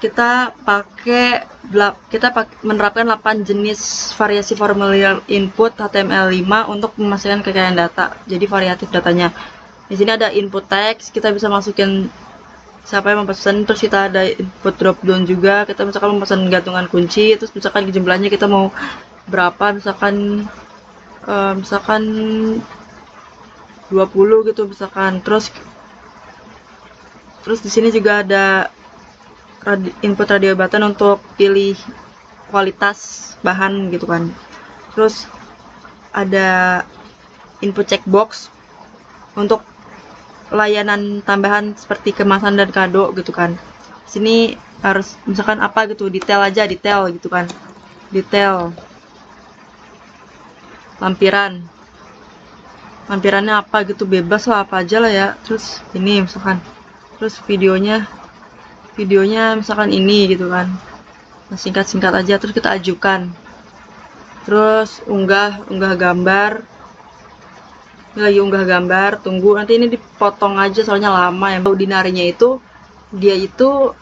kita menerapkan 8 jenis variasi formulir input HTML5 untuk memastikan kekayaan data. Jadi variatif datanya. Di sini ada input teks, kita bisa masukin siapa yang memesan, terus kita ada input drop down juga, kita misalkan memesan gantungan kunci, terus misalkan jumlahnya kita mau berapa, misalkan 20 gitu misalkan. Terus di sini juga ada input radio button untuk pilih kualitas bahan gitu kan. Terus ada input checkbox untuk layanan tambahan seperti kemasan dan kado gitu kan. Sini harus misalkan apa gitu, detail aja, detail gitu kan. Detail. Lampirannya apa gitu, bebas lah, apa aja lah ya. Terus ini misalkan. Terus videonya misalkan ini gitu kan. Singkat-singkat aja, terus kita ajukan. Terus unggah gambar. Ini lagi unggah gambar, tunggu, nanti ini dipotong aja soalnya lama ya. Ordinarinya itu dia itu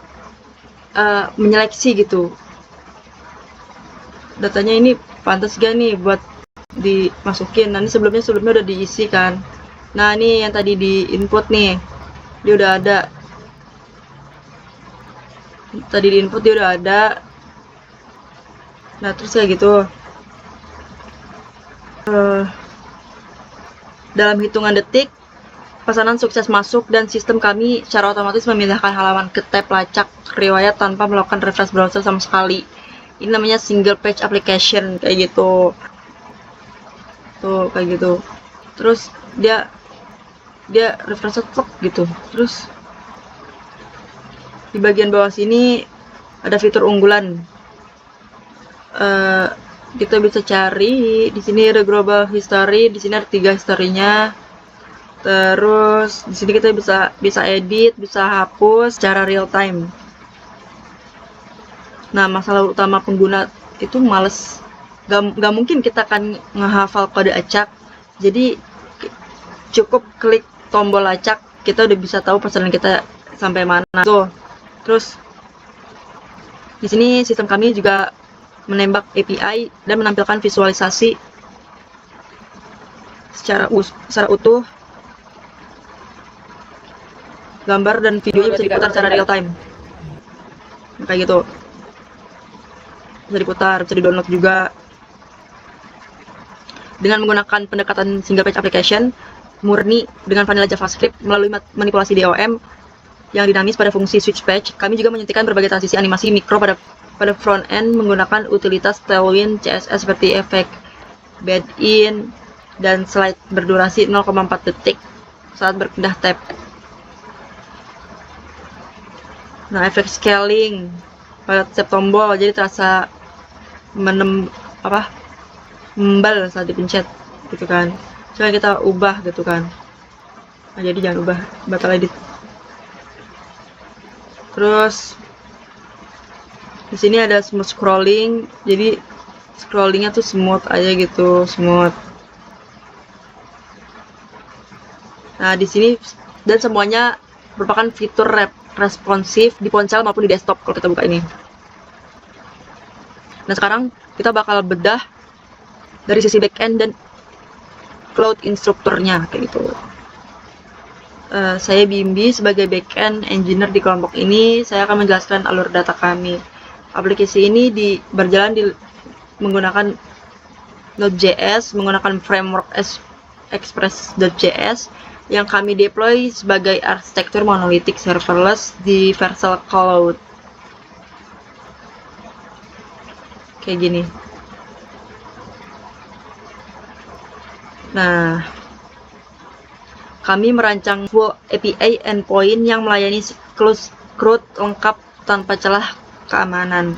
menyeleksi gitu, datanya ini pantas gak nih buat dimasukin. Nanti sebelumnya udah diisi kan. Nah ini yang tadi di input nih, dia udah ada, tadi di input dia udah ada. Nah terus kayak gitu, dalam hitungan detik pesanan sukses masuk dan sistem kami secara otomatis memindahkan halaman ke tab lacak riwayat tanpa melakukan refresh browser sama sekali. Ini namanya single page application, kayak gitu. Tuh kayak gitu. Terus dia refresh gitu. Terus di bagian bawah sini ada fitur unggulan. Kita bisa cari di sini ada global history, di sini ada 3 historinya. Terus di sini kita bisa edit, bisa hapus secara real time. Nah, masalah utama pengguna itu males. Gak mungkin kita akan ngehafal kode acak. Jadi cukup klik tombol acak, kita udah bisa tahu pesanan kita sampai mana. Tuh. Terus di sini sistem kami juga menembak API dan menampilkan visualisasi secara utuh, gambar dan videonya bisa diputar secara real time, kayak gitu. Bisa diputar, bisa di-download juga. Dengan menggunakan pendekatan single page application murni dengan vanilla JavaScript melalui manipulasi DOM yang dinamis pada fungsi switch page, kami juga menyuntikkan berbagai transisi animasi mikro pada front end menggunakan utilitas Tailwind CSS seperti efek bed-in dan slide berdurasi 0,4 detik saat berpindah tab. Nah, efek scaling pada tab tombol, jadi terasa membal saat dipencet gitu kan. Coba kita ubah gitu kan. Nah, jadi jangan ubah, batal edit. Terus di sini ada smooth scrolling, jadi scrollingnya tuh smooth aja gitu, smooth. Nah di sini dan semuanya merupakan fitur responsif di ponsel maupun di desktop kalau kita buka ini. Nah sekarang kita bakal bedah dari sisi backend dan cloud instrukturnya kayak gitu. Saya Bimbi sebagai backend engineer di kelompok ini. Saya akan menjelaskan alur data kami. Aplikasi ini berjalan menggunakan Node.js, menggunakan framework Express.js yang kami deploy sebagai arsitektur monolitik serverless di Vercel Cloud. Kayak gini. Nah, kami merancang full API endpoint yang melayani closed root lengkap tanpa celah keamanan.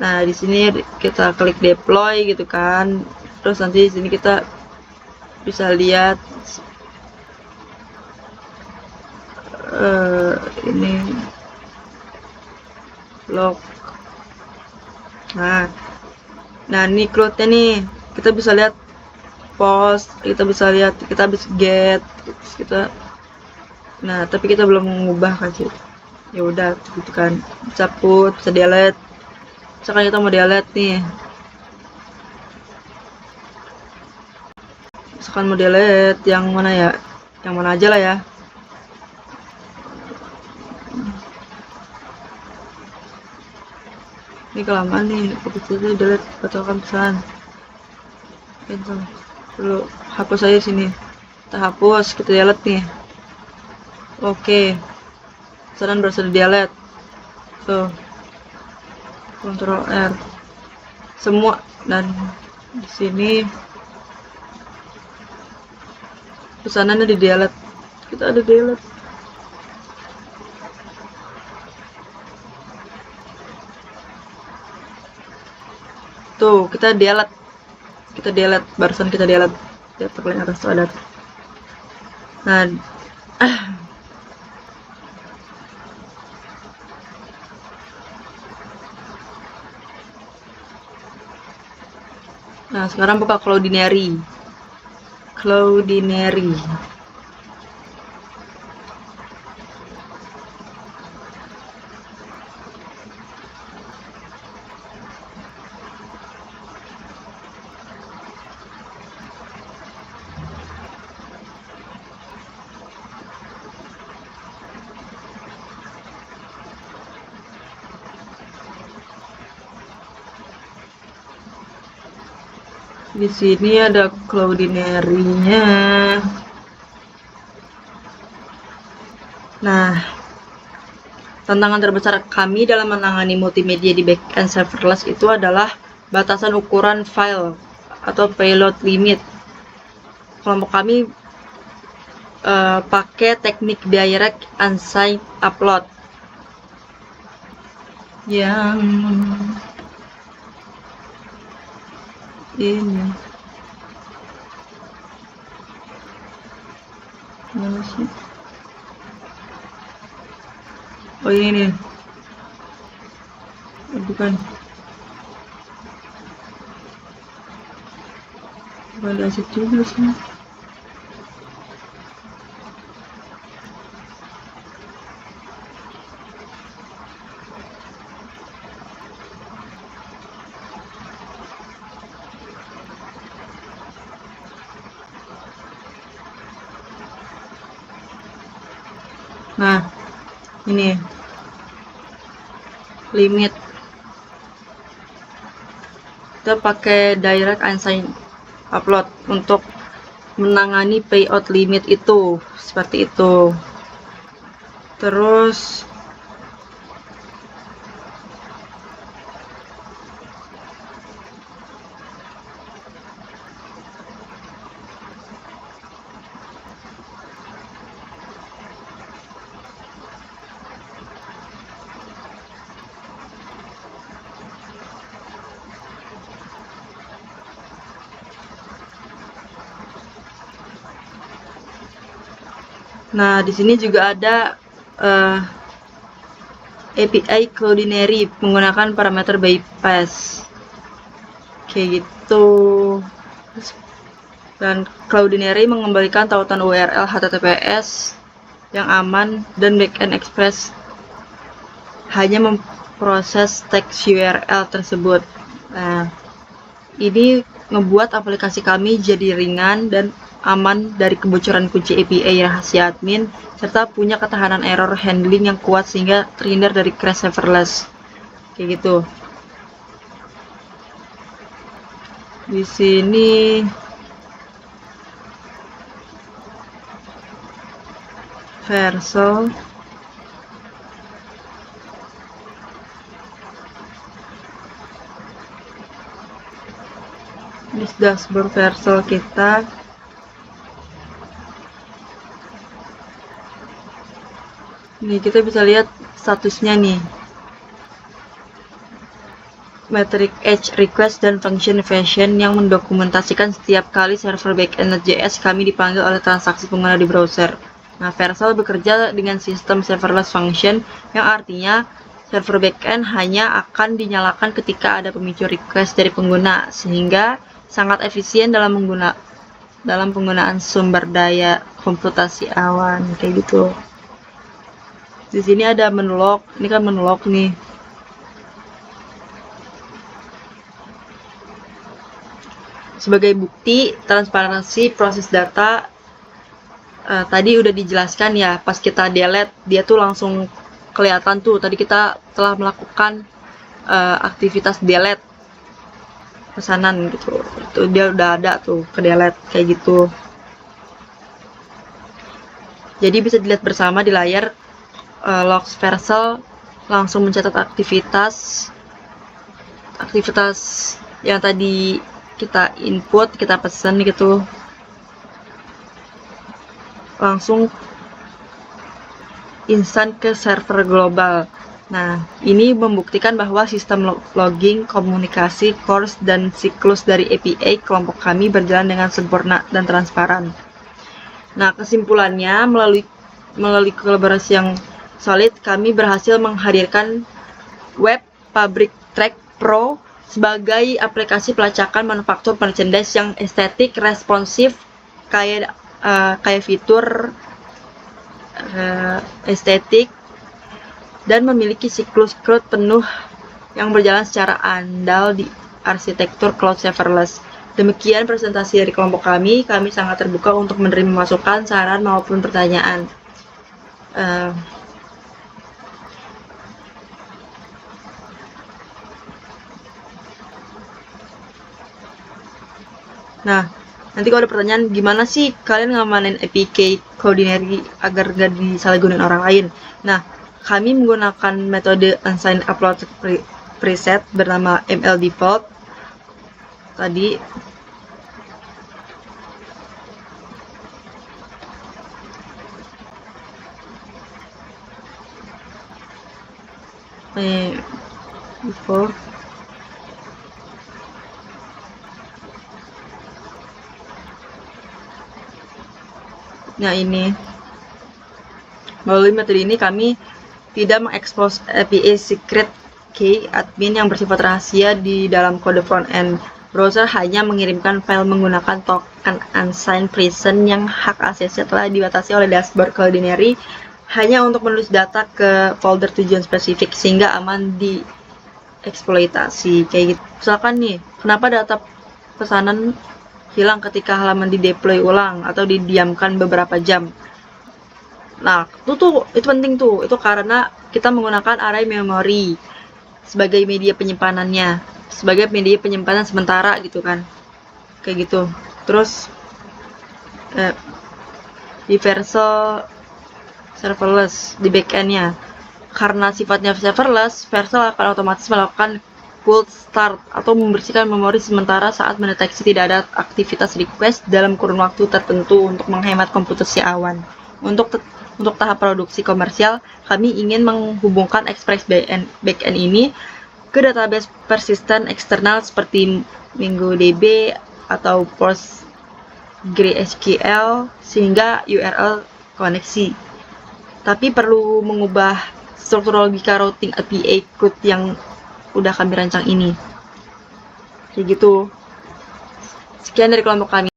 Nah, di sini kita klik deploy gitu kan. Terus nanti di sini kita bisa lihat ini log. Nah, ini cloud-nya nih. Kita bisa lihat post, kita bisa get, kita. Nah, tapi kita belum mengubah kan sih. Ya udah gitu kan, bisa put, bisa delete. Misalkan kita mau delete nih, misalkan mau delete yang mana ya, yang mana aja lah ya. Ini kelamaan nih, fokus aja delete atau kan pesan cancel dulu, hapus aja sini, kita hapus, kita delete nih. Oke, pesanan berhasil di delete tuh, Ctrl R semua, dan di sini pesanannya di delete, kita ada delete. Tuh, kita delete barusan kita delete ya, paling atas tuh ada. Nah, sekarang buka Cloudinary. Di sini ada Cloudinary-nya. Nah, tantangan terbesar kami dalam menangani multimedia di backend serverless itu adalah batasan ukuran file atau payload limit. Kelompok kami pakai teknik direct unsigned upload yang ini mana sih? Oh ini nih, bukan asik juga sih. Nah, ini limit, kita pakai direct unsigned upload untuk menangani payout limit itu, seperti itu. Terus nah, di sini juga ada API Cloudinary menggunakan parameter bypass kayak gitu. Dan Cloudinary mengembalikan tautan URL HTTPS yang aman, dan backend Express hanya memproses teks URL tersebut. Nah, ini ngebuat aplikasi kami jadi ringan dan aman dari kebocoran kunci API rahasia admin, serta punya ketahanan error handling yang kuat sehingga terhindar dari crash serverless. Kayak gitu. Di sini Vercel, ini dashboard Vercel kita. Nih, kita bisa lihat statusnya nih. Metric Edge Request dan Function Evasion yang mendokumentasikan setiap kali server backend Node.js kami dipanggil oleh transaksi pengguna di browser. Nah, Vercel bekerja dengan sistem serverless function yang artinya server backend hanya akan dinyalakan ketika ada pemicu request dari pengguna, sehingga sangat efisien dalam penggunaan sumber daya komputasi awan kayak gitu. Di sini ada menu log, ini kan menu log nih. Sebagai bukti transparansi proses data, tadi udah dijelaskan ya, pas kita delete dia tuh langsung kelihatan tuh. Tadi kita telah melakukan aktivitas delete pesanan gitu, itu dia udah ada tuh ke delete kayak gitu. Jadi bisa dilihat bersama di layar, logs Vercel langsung mencatat aktivitas yang tadi kita input, kita pesan gitu, langsung instan ke server global. Nah, ini membuktikan bahwa sistem logging, komunikasi, course, dan siklus dari API kelompok kami berjalan dengan sempurna dan transparan. Nah, kesimpulannya, melalui kolaborasi yang solid, kami berhasil menghadirkan Web Fabric Track Pro sebagai aplikasi pelacakan manufaktur merchandise yang estetik, responsif, kayak fitur estetik, dan memiliki siklus CRUD penuh yang berjalan secara andal di arsitektur cloud serverless. Demikian presentasi dari kelompok kami. Kami sangat terbuka untuk menerima masukan, saran, maupun pertanyaan. Nah, nanti kalau ada pertanyaan, gimana sih kalian ngamanin APK Cloudinary agar gak disalahgunain orang lain? Nah, kami menggunakan metode unsigned upload preset bernama ML default tadi. Default. Nah, ini melalui metode ini kami tidak mengekspos API secret key admin yang bersifat rahasia di dalam kode front-end. Browser hanya mengirimkan file menggunakan token unsigned present yang hak aksesnya telah dibatasi oleh dashboard Cloudinary hanya untuk menulis data ke folder tujuan spesifik sehingga aman dieksploitasi kayak gitu. Misalkan nih, kenapa data pesanan hilang ketika halaman di-deploy ulang atau didiamkan beberapa jam? Nah, itu penting tuh. Itu karena kita menggunakan array memory sebagai media penyimpanannya, sebagai media penyimpanan sementara gitu kan. Kayak gitu. Terus di Vercel serverless di backend-nya. Karena sifatnya serverless, Vercel akan otomatis melakukan cold start atau membersihkan memori sementara saat mendeteksi tidak ada aktivitas request dalam kurun waktu tertentu untuk menghemat komputasi awan. Untuk tahap produksi komersial, kami ingin menghubungkan Express backend ini ke database persisten eksternal seperti MongoDB atau PostgreSQL sehingga URL koneksi. Tapi perlu mengubah struktur logika routing API code yang udah kami rancang ini. Kayak gitu. Sekian dari kelompok kami.